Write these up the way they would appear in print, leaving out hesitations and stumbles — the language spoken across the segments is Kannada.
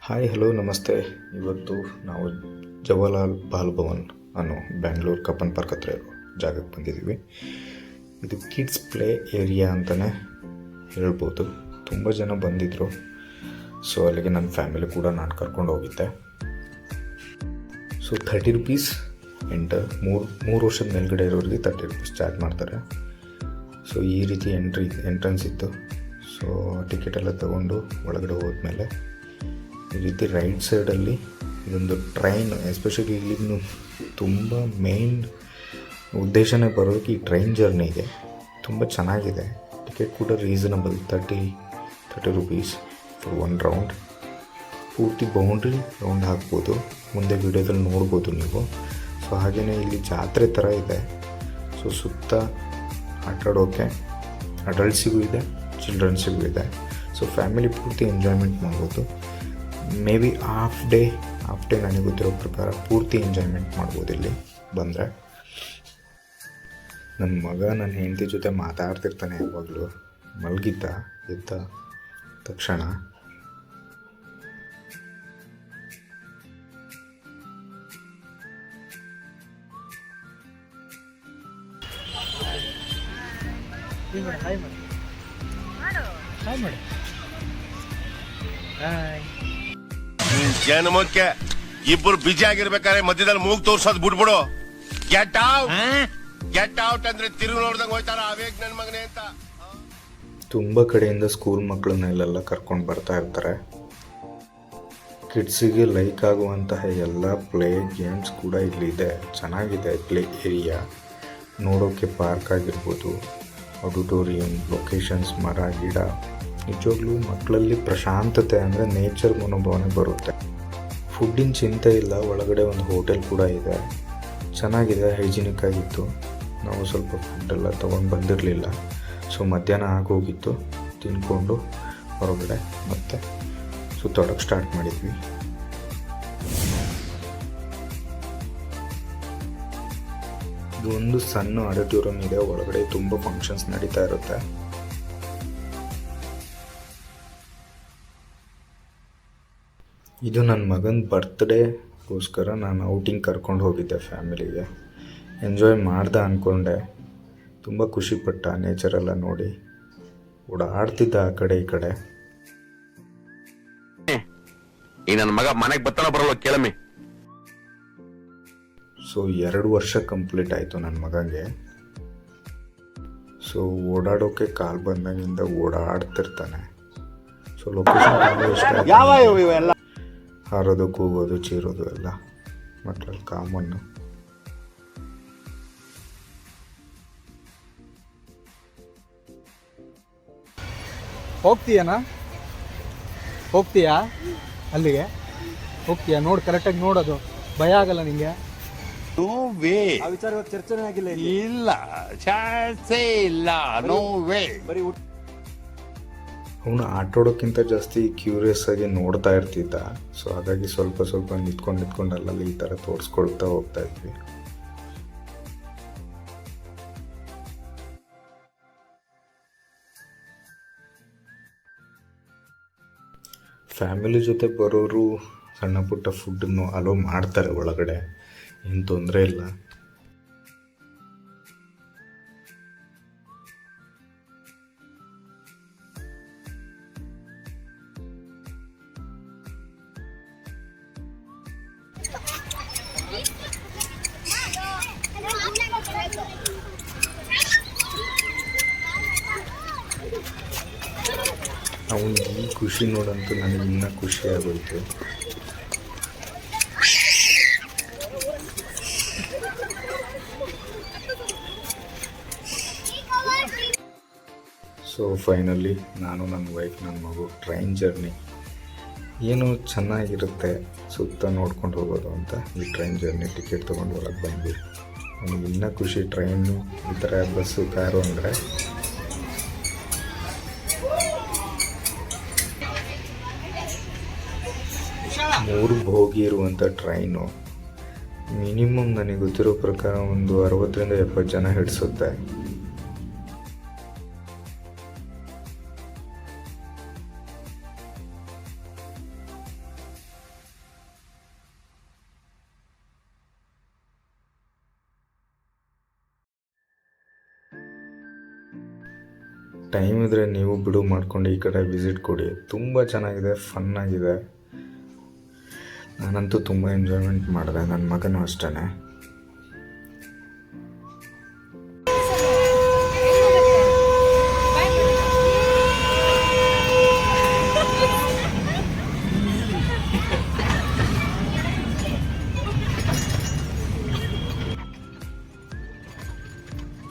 ಹಾಯ್ ಹಲೋ ನಮಸ್ತೆ. ಇವತ್ತು ನಾವು ಜವಾಹರ್ಲಾಲ್ ಬಾಲಭವನ್ ಅನ್ನೋ ಬ್ಯಾಂಗ್ಳೂರು ಕಬ್ಬನ್ ಪಾರ್ಕ್ ಹತ್ರ ಇರೋ ಜಾಗಕ್ಕೆ ಬಂದಿದ್ದೀವಿ. ಇದು ಕಿಡ್ಸ್ ಪ್ಲೇ ಏರಿಯಾ ಅಂತಲೇ ಹೇಳ್ಬೋದು. ತುಂಬ ಜನ ಬಂದಿದ್ದರು. ಸೊ ಅಲ್ಲಿಗೆ ನನ್ನ ಫ್ಯಾಮಿಲಿ ಕೂಡ ನಾನು ಕರ್ಕೊಂಡು ಹೋಗಿದ್ದೆ. ಸೊ 30 ರುಪೀಸ್ ಎಂಟರ್, ಮೂರು ವರ್ಷದ ಮೇಲ್ಗಡೆ ಇರೋರಿಗೆ 30 ರುಪೀಸ್ ಚಾರ್ಜ್ ಮಾಡ್ತಾರೆ. ಸೊ ಈ ರೀತಿ ಎಂಟ್ರೆನ್ಸ್ ಇತ್ತು. ಸೊ ಟಿಕೆಟ್ ಎಲ್ಲ ತೊಗೊಂಡು ಒಳಗಡೆ ಹೋದ್ಮೇಲೆ ಈ ರೀತಿ ರೈಟ್ ಸೈಡಲ್ಲಿ ಇದೊಂದು ಟ್ರೈನ್, ಎಸ್ಪೆಷಲಿ ಇಲ್ಲಿ ತುಂಬ ಮೇನ್ ಉದ್ದೇಶನೇ ಬರೋದಕ್ಕೆ ಈ ಟ್ರೈನ್ ಜರ್ನಿಗೆ. ತುಂಬ ಚೆನ್ನಾಗಿದೆ. ಟಿಕೆಟ್ ಕೂಡ ರೀಸನಬಲ್, 30 ರುಪೀಸ್ ಫಾರ್ 1 ರೌಂಡ್. ಪೂರ್ತಿ ಬೌಂಡ್ರಿ ರೌಂಡ್ ಹಾಕ್ಬೋದು, ಮುಂದೆ ವಿಡಿಯೋದಲ್ಲಿ ನೋಡ್ಬೋದು ನೀವು. ಸೊ ಹಾಗೆಯೇ ಇಲ್ಲಿ ಜಾತ್ರೆ ಥರ ಇದೆ. ಸೊ ಸುತ್ತ ಆಟಾಡೋಕ್ಕೆ ಅಡಲ್ಟ್ಸಿಗೂ ಇದೆ, ಚಿಲ್ಡ್ರನ್ಸಿಗೂ ಇದೆ. ಸೊ ಫ್ಯಾಮಿಲಿ ಪೂರ್ತಿ ಎಂಜಾಯ್ಮೆಂಟ್ ಮಾಡ್ಬೋದು. ಮೇ ಬಿ ಹಾಫ್ ಡೇ ನನಗೆ ಗೊತ್ತಿರೋ ಪ್ರಕಾರ ಪೂರ್ತಿ ಎಂಜಾಯ್ಮೆಂಟ್ ಮಾಡ್ಬೋದು ಇಲ್ಲಿ ಬಂದರೆ. ನನ್ನ ಮಗ ನನ್ನ ಹೆಂಡತಿ ಜೊತೆ ಮಾತಾಡ್ತಿರ್ತಾನೆ ಯಾವಾಗಲೂ. ಮಲಗಿದ್ದ, ಎದ್ದ ತಕ್ಷಣ ಜನಮಕ್ಕೆ ಇಬ್ಬರು ಬಿಜಿ ಆಗಿರ್ಬೇಕಾದ್ರೆ ಮಧ್ಯದಲ್ಲಿ ಮೂಗ್ ತೋರ್ಸೋದ್ ಬಿಟ್ಬಿಡು. ಗೆಟ್ ಔಟ್ ಅಂದ್ರೆ ತಿರುಗಿ ನೋಡ್ದಂಗ್ ಹೋಯ್ತಾರ ಅವೇಗ್ ನನ್ ಮಗನೇ ಅಂತ. ತುಂಬ ಕಡೆಯಿಂದ ಸ್ಕೂಲ್ ಮಕ್ಕಳನ್ನೆಲ್ಲ ಕರ್ಕೊಂಡು ಬರ್ತಾ ಇರ್ತಾರೆ. ಕಿಡ್ಸಿಗೆ ಲೈಕ್ ಆಗುವಂತಹ ಎಲ್ಲ ಪ್ಲೇ ಗೇಮ್ಸ್ ಕೂಡ ಇಲ್ಲಿದೆ. ಚೆನ್ನಾಗಿದೆ ಪ್ಲೇ ಏರಿಯಾ. ನೋಡೋಕ್ಕೆ ಪಾರ್ಕ್ ಆಗಿರ್ಬೋದು, ಆಡಿಟೋರಿಯಂ, ಲೊಕೇಶನ್ಸ್, ಮರ ಗಿಡ. ನಿಜವಾಗ್ಲೂ ಮಕ್ಕಳಲ್ಲಿ ಪ್ರಶಾಂತತೆ ಅಂದರೆ ನೇಚರ್ ಮನೋಭಾವನೆ ಬರುತ್ತೆ. ಫುಡ್ಡಿನ ಚಿಂತೆ ಇಲ್ಲ. ಒಳಗಡೆ ಒಂದು ಹೋಟೆಲ್ ಕೂಡ ಇದೆ, ಚೆನ್ನಾಗಿದೆ, ಹೈಜಿನಿಕ್ ಆಗಿತ್ತು. ನಾವು ಸ್ವಲ್ಪ ಫುಡ್ಡೆಲ್ಲ ತೊಗೊಂಡು ಬಂದಿರಲಿಲ್ಲ. ಸೊ ಮಧ್ಯಾಹ್ನ ಆಗೋಗಿತ್ತು. ತಿಂದ್ಕೊಂಡು ಹೊರಗಡೆ ಮತ್ತೆ ಸುತ್ತಾಡೋಕ್ಕೆ ಸ್ಟಾರ್ಟ್ ಮಾಡಿದ್ವಿ. ಇದು ಒಂದು ಸಣ್ಣ ಆಡಿಟೋರಿಯಂ ಇದೆ. ಒಳಗಡೆ ತುಂಬ ಫಂಕ್ಷನ್ಸ್ ನಡೀತಾ ಇರುತ್ತೆ. ಇದು ನನ್ನ ಮಗನ ಬರ್ತ್ಡೇಗೋಸ್ಕರ ನಾನು ಔಟಿಂಗ್ ಕರ್ಕೊಂಡು ಹೋಗಿದ್ದೆ ಫ್ಯಾಮಿಲಿಗೆ. ಎಂಜಾಯ್ ಮಾಡ್ದೆ ಅಂದ್ಕೊಂಡೆ. ತುಂಬ ಖುಷಿಪಟ್ಟ ನೇಚರೆಲ್ಲ ನೋಡಿ. ಓಡಾಡ್ತಿದ್ದ ಆ ಕಡೆ ಈ ಕಡೆ. ಈ ನನ್ನ ಮಗ ಮನೆಗೆ ಬರ್ತಾನೋ ಬರಲ್ಲ ಕೇಳಮ್ಮಿ. ಸೊ 2 ವರ್ಷ ಕಂಪ್ಲೀಟ್ ಆಯಿತು ನನ್ನ ಮಗನಿಗೆ. ಸೊ ಓಡಾಡೋಕ್ಕೆ ಕಾಲು ಬಂದಾಗಿಂದ ಓಡಾಡ್ತಿರ್ತಾನೆ. ಸೊ ಲೊಕೇಶನ್ ಇಷ್ಟ. ಹಾರೋದು, ಕೂಗೋದು, ಚೀರೋದು ಎಲ್ಲ ಮಕ್ಕಳಲ್ಲಿ ಕಾಮನ್ನು. ಹೋಗ್ತೀಯಾ ಅಲ್ಲಿಗೆ? ಹೋಗ್ತೀಯಾ? ನೋಡಿ ಕರೆಕ್ಟಾಗಿ ನೋಡೋದು, ಭಯ ಆಗಲ್ಲ ನಿಂಗೆ? No way. ಆ ವಿಚಾರ ಇವತ್ತು ಚರ್ಚೆನೇ ಆಗಿಲ್ಲ. ಇಲ್ಲ, ಚಾನ್ಸೇ ಇಲ್ಲ. No way. ಬರೀ ಅವನು ಆಟಾಡೋಕ್ಕಿಂತ ಜಾಸ್ತಿ ಕ್ಯೂರಿಯಸ್ ಆಗಿ ನೋಡ್ತಾ ಇರ್ತಿದ್ದ. ಸೊ ಹಾಗಾಗಿ ಸ್ವಲ್ಪ ನಿಂತ್ಕೊಂಡು ಅಲ್ಲಲ್ಲಿ ಈ ಥರ ತೋರಿಸ್ಕೊಳ್ತಾ ಹೋಗ್ತಾ ಇದ್ವಿ. ಫ್ಯಾಮಿಲಿ ಜೊತೆ ಬರೋರು ಸಣ್ಣ ಪುಟ್ಟ ಫುಡ್ಡನ್ನು ಅಲೋ ಮಾಡ್ತಾರೆ ಒಳಗಡೆ, ಏನು ತೊಂದರೆ ಇಲ್ಲ. ಅವನು ಈ ಖುಷಿ ನೋಡಂತೂ ನನಗೆ ಇನ್ನೂ ಖುಷಿ ಆಗೋಯ್ತು. ಸೊ ಫೈನಲಿ ನಾನು, ನನ್ನ ವೈಫ್, ನನ್ನ ಮಗು ಟ್ರೈನ್ ಜರ್ನಿ ಏನು ಚೆನ್ನಾಗಿರುತ್ತೆ ಸುತ್ತ ನೋಡ್ಕೊಂಡು ಹೋಗೋದು ಅಂತ ಈ ಟ್ರೈನ್ ಜರ್ನಿ ಟಿಕೆಟ್ ತೊಗೊಂಡು ಒಳಗೆ ಬಂದ್ವಿ. ನನಗೆ ಇನ್ನೂ ಖುಷಿ ಟ್ರೈನು ಈ ಥರ ಬಸ್ಸು, ಕಾರು ಅಂದರೆ. ಮೂರು ಬೋಗಿ ಇರುವಂಥ ಟ್ರೈನು. ಮಿನಿಮಮ್ ನನಗೆ ಗೊತ್ತಿರೋ ಪ್ರಕಾರ ಒಂದು 60ರಿಂದ 70 ಜನ ಹಿಡಿಸುತ್ತೆ. ಟೈಮ್ ಇದ್ದರೆ ನೀವು ಬಿಡು ಮಾಡ್ಕೊಂಡು ಈ ಕಡೆ ವಿಸಿಟ್ ಕೊಡಿ. ತುಂಬ ಚೆನ್ನಾಗಿದೆ, ಫನ್ನಾಗಿದೆ. ನಾನಂತೂ ತುಂಬ ಎಂಜಾಯ್ಮೆಂಟ್ ಮಾಡಿದೆ, ನನ್ನ ಮಗನೂ ಅಷ್ಟೇ.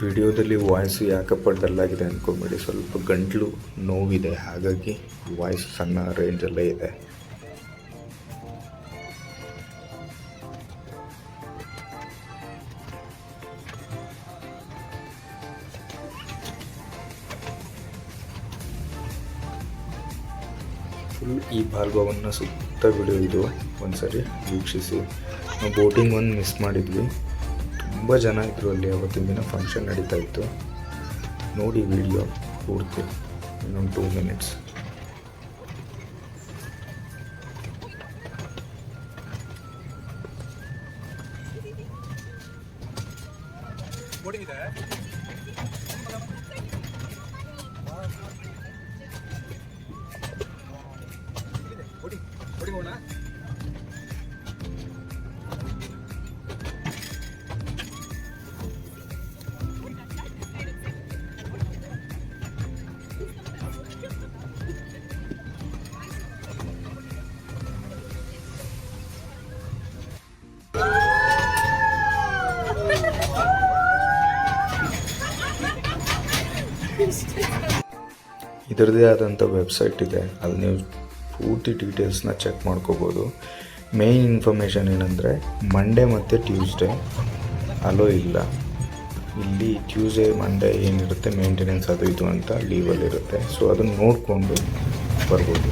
ವಿಡಿಯೋದಲ್ಲಿ ವಾಯ್ಸು ಯಾಕಪ್ಪ ಡಲ್ಲಾಗಿದೆ ಅಂದ್ಕೊಂಬೇಡಿ, ಸ್ವಲ್ಪ ಗಂಟಲು ನೋವಿದೆ, ಹಾಗಾಗಿ ವಾಯ್ಸ್ ಸಣ್ಣ ರೇಂಜಲ್ಲೇ ಇದೆ. ಫುಲ್ ಈ ಭಾಲ್ಭವನ್ನ ಸುತ್ತ ವಿಡಿಯೋ ಇದು, ಒಂದ್ಸರಿ ವೀಕ್ಷಿಸಿ. ನಾವು ಬೋಟಿಂಗ್ ಒಂದು ಮಿಸ್ ಮಾಡಿದ್ವಿ. ತುಂಬ ಜನ ಇದ್ದರು ಅಲ್ಲಿ, ಅವತ್ತಿನ ದಿನ ಫಂಕ್ಷನ್ ನಡೀತಾ ಇತ್ತು. ನೋಡಿ ವಿಡಿಯೋ ಪೂರ್ತಿ, ಇನ್ನೊಂದು 2 ಮಿನಿಟ್ಸ್. ಇದರದೇ ಆದಂಥ ವೆಬ್ಸೈಟ್ ಇದೆ, ಅಲ್ಲಿ ನೀವು ಪೂರ್ತಿ ಡೀಟೇಲ್ಸ್ನ ಚೆಕ್ ಮಾಡ್ಕೋಬೋದು. ಮೇಯ್ನ್ ಇನ್ಫಾರ್ಮೇಷನ್ ಏನಂದರೆ ಮಂಡೇ ಮತ್ತು ಟ್ಯೂಸ್ಡೇ ಅಲೋ ಇಲ್ಲ ಇಲ್ಲಿ. ಟ್ಯೂಸ್ಡೇ ಮಂಡೇ ಏನಿರುತ್ತೆ ಮೇಂಟೆನೆನ್ಸ್ ಅದು ಇದು ಅಂತ ಲೀವಲ್ಲಿರುತ್ತೆ. ಸೊ ಅದನ್ನು ನೋಡಿಕೊಂಡು ಬರ್ಬೋದು.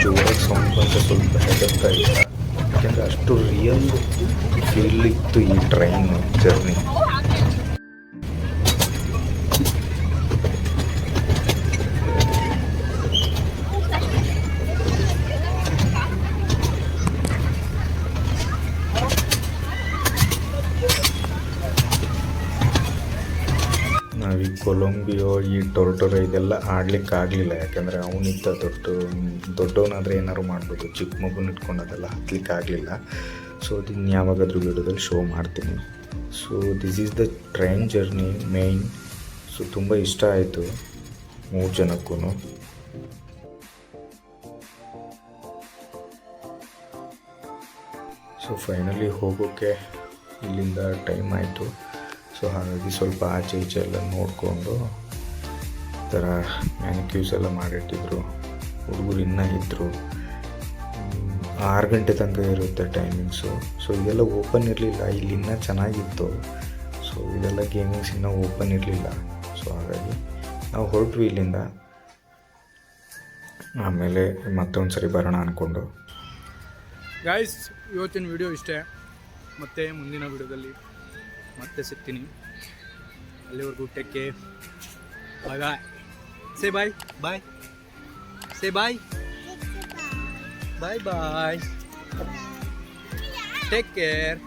ಜೋರಾಗಿ ಸೌಂಡ್ ಬಂದರೆ ಸ್ವಲ್ಪ ಹೆದರ್ತಾ ಇಲ್ಲ, ಯಾಕೆಂದರೆ ಅಷ್ಟು ರಿಯಲ್ ಫೀಲ್ ಇತ್ತು ಈ ಟ್ರೈನ್ ಜರ್ನಿ. ನಾವೀಗ ಕೊಲಂಬಿಯೋ, ಈ ಟೊರಟೊರೋ ಇದೆಲ್ಲ ಆಡಲಿಕ್ಕಾಗಲಿಲ್ಲ, ಯಾಕೆಂದರೆ ಅವನಿದ್ದ ದೊಡ್ಡವನಾದರೆ ಏನಾದ್ರು ಮಾಡ್ಬೋದು, ಚಿಕ್ಕ ಮಗುನ ಇಟ್ಕೊಂಡು ಅದೆಲ್ಲ ಹತ್ತಲಿಕ್ಕಾಗಲಿಲ್ಲ. ಸೊ ಅದನ್ನು ಯಾವಾಗಾದರೂ ವಿಡಿಯೋದಲ್ಲಿ ಶೋ ಮಾಡ್ತೀನಿ. So this is the train journey main. So ತುಂಬ ಇಷ್ಟ ಆಯಿತು 3 ಜನಕ್ಕೂ. ಸೊ ಫೈನಲಿ ಹೋಗೋಕ್ಕೆ ಇಲ್ಲಿಂದ ಟೈಮ್ ಆಯಿತು. ಸೊ ಹಾಗಾಗಿ ಸ್ವಲ್ಪ ಆಚೆ ಈಚೆ ಎಲ್ಲ ನೋಡಿಕೊಂಡು ಈ ಥರ ಮ್ಯಾನಿಕ್ಯೂಸ್ ಎಲ್ಲ ಮಾಡಿಟ್ಟಿದ್ರು. ಹುಡುಗರು ಇನ್ನೂ ಇದ್ದರು. 6 ಗಂಟೆ ತನಕ ಇರುತ್ತೆ ಟೈಮಿಂಗ್ಸು. ಸೊ ಇದೆಲ್ಲ ಓಪನ್ ಇರಲಿಲ್ಲ, ಇಲ್ಲಿ ಇನ್ನೂ ಚೆನ್ನಾಗಿತ್ತು. ಸೊ ಇದೆಲ್ಲ ಗೇಮಿಂಗ್ಸ್ ಇನ್ನೂ ಓಪನ್ ಇರಲಿಲ್ಲ. ಸೊ ಹಾಗಾಗಿ ನಾವು ಹೊರಟ್ವಿ ಇಲ್ಲಿಂದ. ಆಮೇಲೆ ಮತ್ತೊಂದು ಸರಿ ಬರೋಣ ಅಂದ್ಕೊಂಡು. ಗೈಸ್, ಇವತ್ತಿನ ವಿಡಿಯೋ ಇಷ್ಟೇ. ಮತ್ತೆ ಮುಂದಿನ ವಿಡಿಯೋದಲ್ಲಿ ಮತ್ತೆ ಸಿಗ್ತೀನಿ. ಅಲ್ಲಿವರೆಗೂ take care. Bye. Say bye. Bye. Say bye. Bye bye. Take care.